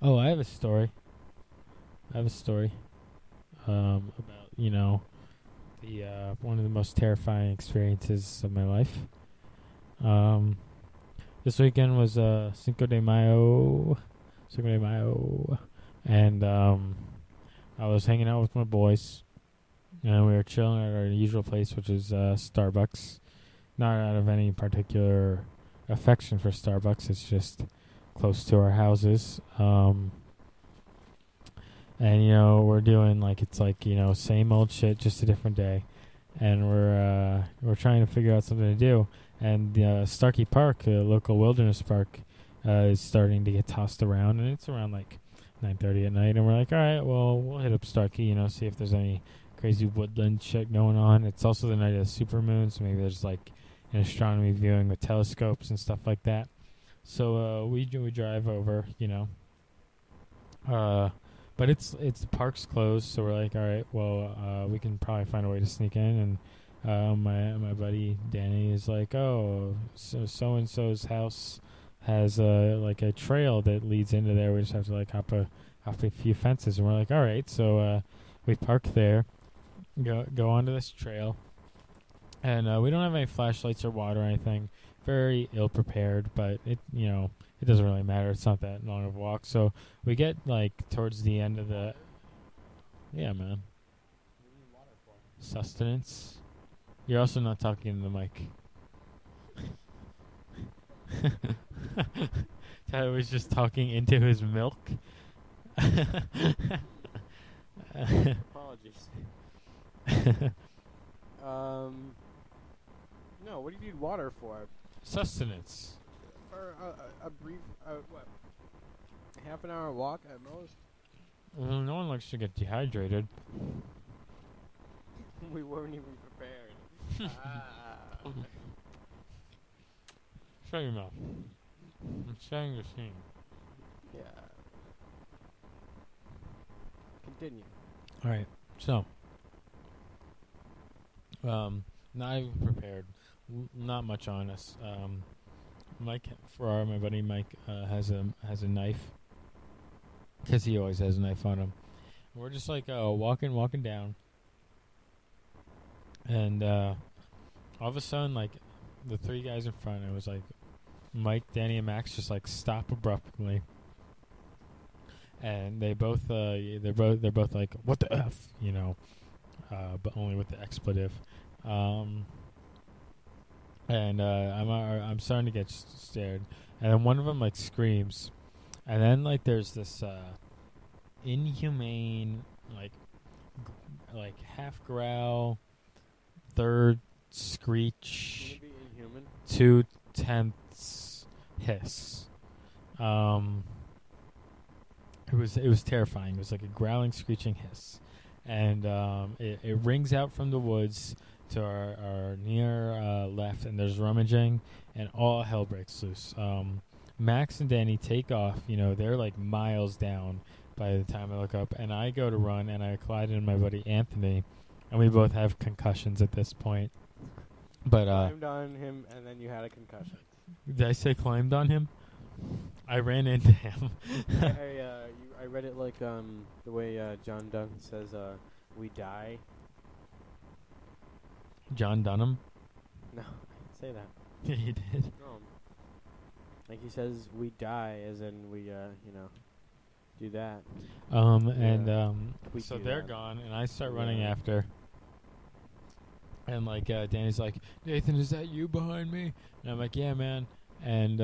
Oh, I have a story. About the one of the most terrifying experiences of my life. Um, this weekend was Cinco de Mayo, and I was hanging out with my boys, and we were chilling at our usual place, which is Starbucks. Not out of any particular affection for Starbucks. It's just close to our houses. And we're doing same old shit, just a different day, and we're trying to figure out something to do. And Starkey Park, the local wilderness park, is starting to get tossed around, and it's around like 9:30 at night, and we're like, all right, well, we'll hit up Starkey, see if there's any crazy woodland shit going on. It's also the night of the supermoon, so maybe there's like an astronomy viewing with telescopes and stuff like that. So we drive over, but it's the park's closed, so we're like, all right, well, we can probably find a way to sneak in. And my buddy Danny is like, oh, so and so's house has a trail that leads into there. We just have to like hop a few fences, and we're like, all right, so we park there, go onto this trail, and we don't have any flashlights or water or anything. Very ill prepared, but it doesn't really matter. It's not that long of a walk. So we get like towards the end of the man. Sustenance. You're also not talking in the mic. Tyler was just talking into his milk. Apologies. No, what do you need water for? Sustenance. For a brief, half an hour walk at most? Well, no one likes to get dehydrated. We weren't even prepared. Shut your mouth. I'm setting the scene. Yeah. Continue. Alright, so. Not even prepared. Not much on us. Mike Farrar, my buddy Mike, has a knife. Because he always has a knife on him. We're just like walking down. And all of a sudden, like, the three guys in front, it was like Mike, Danny, and Max just like stop abruptly. And they're both like, what the F, but only with the expletive. And I'm starting to get stared, and then one of them like screams, and then like there's this inhumane like half growl, third screech, Can it be inhuman? 2/10 hiss. It was terrifying. It was like a growling, screeching hiss, and it rings out from the woods to our near left, and there's rummaging, and all hell breaks loose. Max and Danny take off. They're like miles down by the time I look up, and I go to run, and I collide into my buddy Anthony, and we both have concussions at this point. But climbed on him, and then you had a concussion. did I say climbed on him? I ran into him. I read it like the way John Donne says, "We die." John Dunham? No, I didn't say that. Yeah, you did. No. Like he says, "We die," as in we, do that. So they're gone, and I start running after. And like Danny's like, Nathan, is that you behind me? And I'm like, yeah, man. And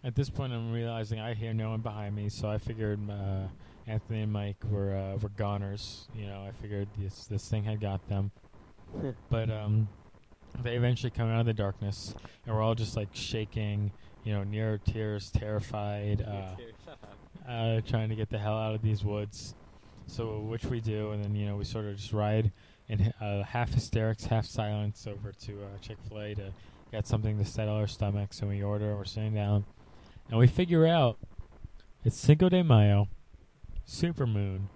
at this point, I'm realizing I hear no one behind me, so I figured Anthony and Mike were goners. I figured this thing had got them. But they eventually come out of the darkness, and we're all just like shaking, near tears, terrified, trying to get the hell out of these woods. So which we do, and then we sort of just ride in half hysterics, half silence over to Chick-fil-A to get something to settle our stomachs, and we order, and we're sitting down, and we figure out it's Cinco de Mayo, supermoon,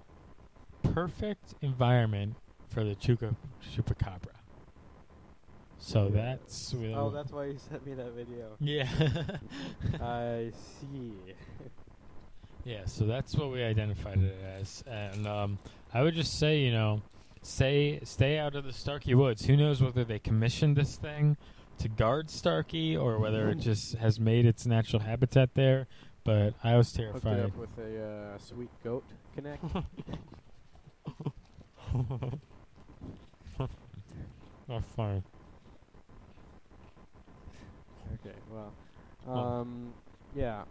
perfect environment for the chupacabra. So that's that's why you sent me that video. Yeah. I see. Yeah, so that's what we identified it as, and I would just say, stay out of the Starkey Woods. Who knows whether they commissioned this thing to guard Starkey or whether it just has made its natural habitat there. But I was Hooked it terrified. up with a sweet goat connect. That's funny. Okay, well, yeah.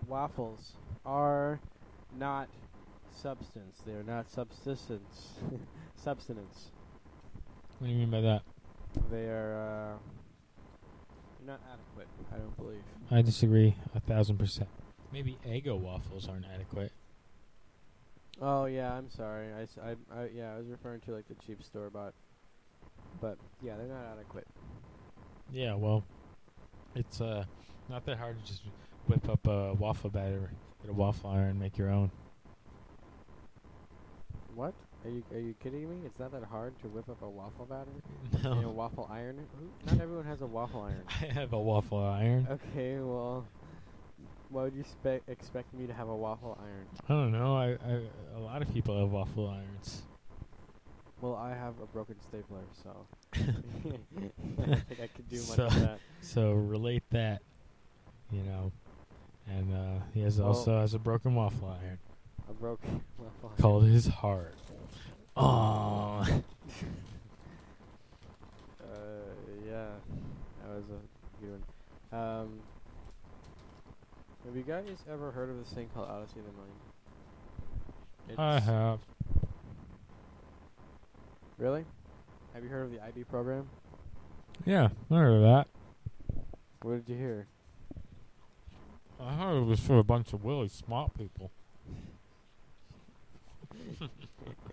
Waffles are not substance. They're not subsistence. Subsistence. What do you mean by that? They are not adequate, I don't believe. I disagree 1,000%. Maybe Eggo waffles aren't adequate. Oh, yeah, I'm sorry. I was referring to, like, the cheap store-bought. But, yeah, they're not adequate. Yeah, well, it's not that hard to just whip up a waffle batter, get a waffle iron, and make your own. What? Are you kidding me? It's not that hard to whip up a waffle batter? No. And a waffle iron? Not everyone has a waffle iron. I have a waffle iron. Okay, well, why would you expect me to have a waffle iron? I don't know. A lot of people have waffle irons. Well, I have a broken stapler, so I don't think I could do much of that. So relate that, and he also has a broken waffle iron. A broken waffle iron. Called his heart. Oh. Yeah, that was a good one. Have you guys ever heard of this thing called Odyssey of the Mind? I have. Really? Have you heard of the IB program? Yeah, I heard of that. What did you hear? I heard it was for a bunch of really smart people.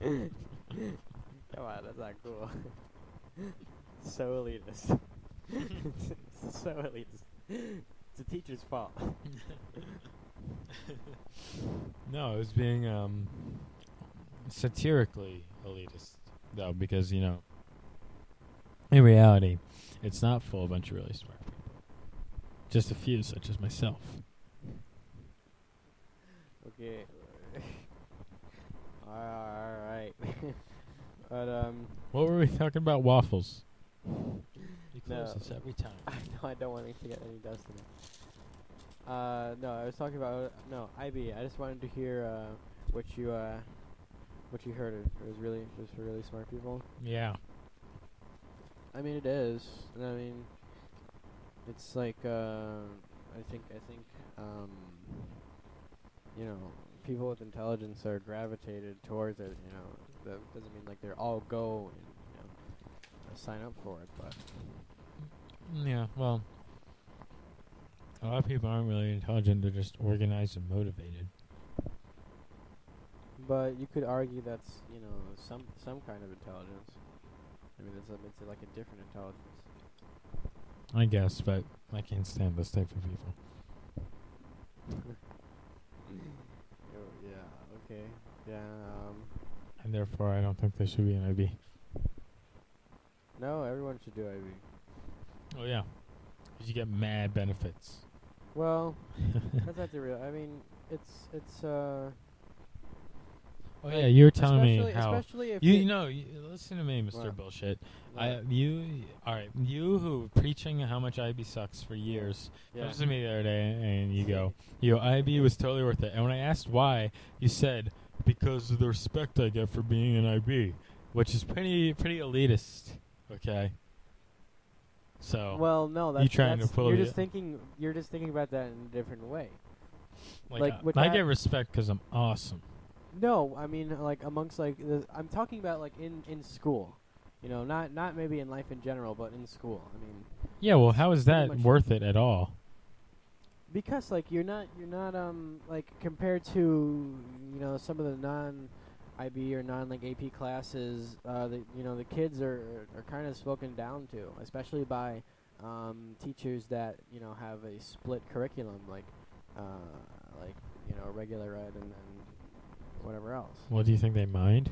Come on, that's not cool. So elitist. So elitist. It's the teacher's fault. No, it was being satirically elitist, though, because, in reality, it's not full of a bunch of really smart people. Just a few, such as myself. Okay. Alright. But, What were we talking about? Waffles. You close this every time. No, I don't want to get any dust in it. No, I was talking about IB. I just wanted to hear what you heard. It was really just for really smart people. Yeah. I mean, it is. And I mean, it's like I think people with intelligence are gravitated towards it. That doesn't mean like they're all go and sign up for it, but Yeah, well, a lot of people aren't really intelligent. They're just organized and motivated. But you could argue that's some kind of intelligence. I mean, it's like a different intelligence. I guess, but I can't stand those type of people. Oh, yeah. Okay. Yeah. And therefore, I don't think there should be an IB. No, everyone should do IB. Oh, yeah. 'Cause you get mad benefits. Well, that's not the real. I mean, it's. Oh, yeah, you were telling me how... Especially if listen to me, Mr. What? Bullshit. What? You who preaching how much IB sucks for years, Yeah. comes to me the other day and you go, IB was totally worth it. And when I asked why, you said, because of the respect I get for being an IB, which is pretty elitist, okay? So, Well, no, that's pull you're the- just thinking about that in a different way. like I get respect because I'm awesome. No, I mean like amongst like I'm talking about like in school, not maybe in life in general, but in school. I mean. Yeah, well, how is pretty that much- worth it at all? Because like you're not like compared to some of the non IB or non like AP classes, the kids are kind of spoken down to, especially by teachers that have a split curriculum like regular ed and whatever else. Well, do you think they mind?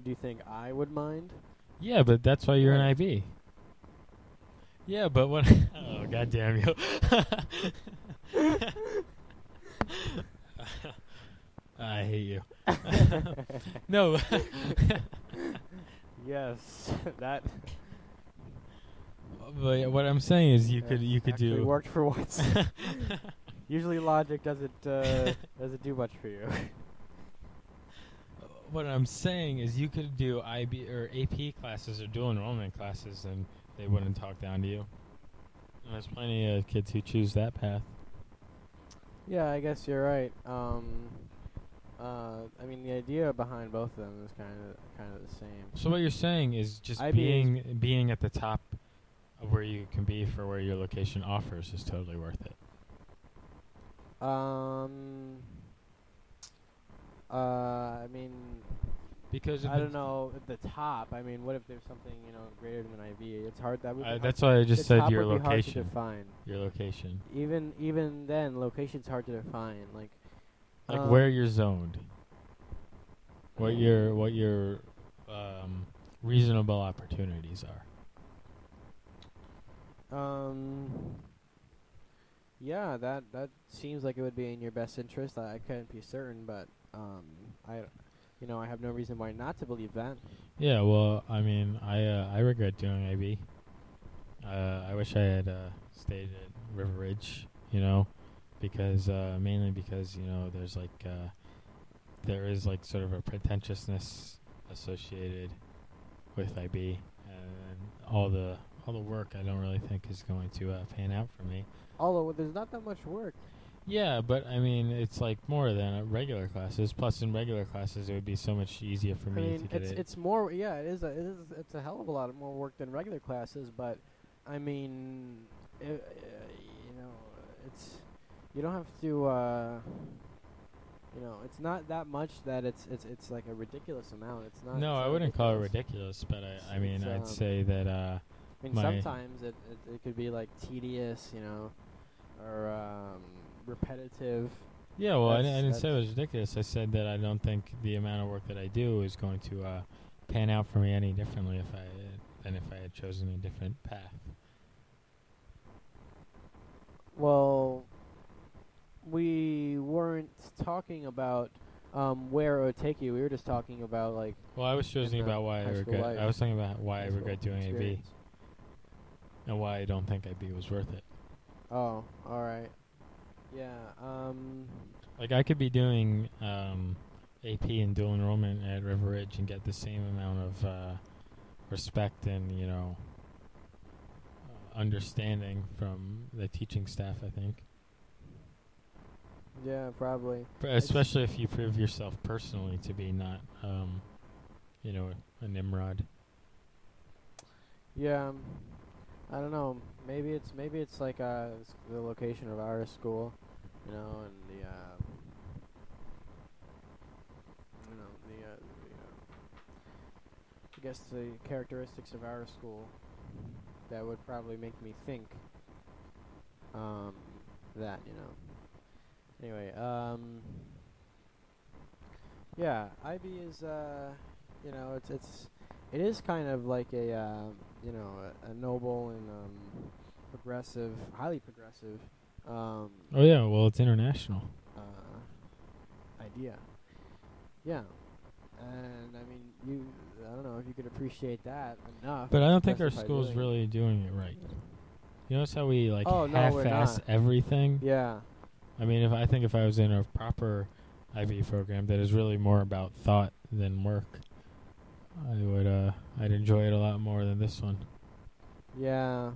Do you think I would mind? Yeah, but that's why you're an Right. IB. Yeah, but what? Oh, goddamn you! I hate you. No. Yes, that. But what I'm saying is you could actually do worked for once. Usually logic doesn't do much for you. What I'm saying is you could do IB or AP classes or dual enrollment classes and they wouldn't talk down to you. And there's plenty of kids who choose that path. Yeah, I guess you're right. I mean, the idea behind both of them is kind of the same. So what you're saying is just IB being at the top of where you can be for where your location offers is totally worth it. I mean, Because I don't know at the top. I mean, what if there's something greater than IB? It's hard. That would be hard. that's why I just The said top your would be hard to location. define. Your location. Even then, location's hard to define. Like Where you're zoned. What your reasonable opportunities are. Yeah, that seems like it would be in your best interest. I couldn't be certain, but I have no reason why not to believe that. Yeah, well, I mean, I regret doing IB. I wish I had stayed at River Ridge, because mainly because there is like sort of a pretentiousness associated with IB, and all the work I don't really think is going to pan out for me. Although there's not that much work. Yeah, but I mean, it's like more than regular classes. Plus, in regular classes, it would be so much easier for me to get it. It's more. Yeah, it's a hell of a lot more work than regular classes. But I mean, it's you don't have to. It's not that much that it's like a ridiculous amount. It's not. No, I wouldn't call it ridiculous, but I mean, I'd say that. I mean, sometimes it could be like tedious, or repetitive. Yeah, well, I didn't say it was ridiculous. I said that I don't think the amount of work that I do is going to pan out for me any differently than if I had chosen a different path. Well, we weren't talking about where it would take you. We were just talking about like. Well, I was choosing about why I regret. life. I was talking about why I regret doing AB, experience. and why I don't think AB was worth it. Oh, all right. Yeah. Like I could be doing AP and dual enrollment at River Ridge and get the same amount of respect and understanding from the teaching staff, I think. Yeah, probably. Especially if you prove yourself personally to be not, a Nimrod. Yeah. I don't know. Maybe it's like the location of our school, and the I guess the characteristics of our school that would probably make me think that. Anyway, yeah, IB is it is kind of like a noble and progressive, highly progressive Oh yeah, well it's international. idea. Yeah. And I mean, I don't know if you could appreciate that enough. But I don't think our justify school's doing it. really doing it right. You notice how we Oh, no, we're half-ass not. everything? Yeah. I mean, if I was in a proper IB program that is really more about thought than work, I'd enjoy it a lot more than this one. Yeah.